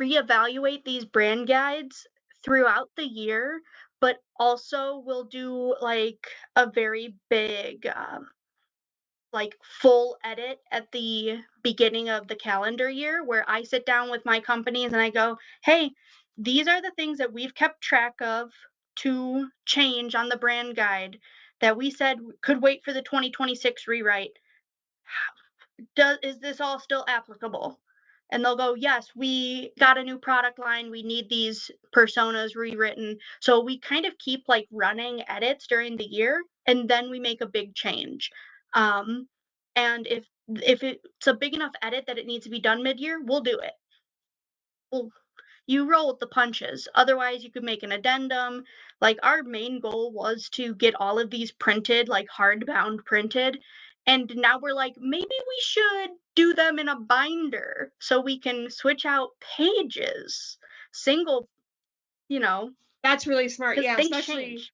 reevaluate these brand guides throughout the year, but also we'll do like a very big like full edit at the beginning of the calendar year where I sit down with my companies and I go, "Hey, these are the things that we've kept track of to change on the brand guide that we said could wait for the 2026 rewrite. Is this all still applicable?" And they'll go, "Yes, we got a new product line. We need these personas rewritten." So we kind of keep like running edits during the year, and then we make a big change. Um, and if it's a big enough edit that it needs to be done mid-year, we'll do it. We'll You roll with the punches. Otherwise, you could make an addendum. Like our main goal was to get all of these printed, like hardbound printed. And now we're like, maybe we should do them in a binder so we can switch out pages. Single, you know, That's really smart. because Yeah, things especially change.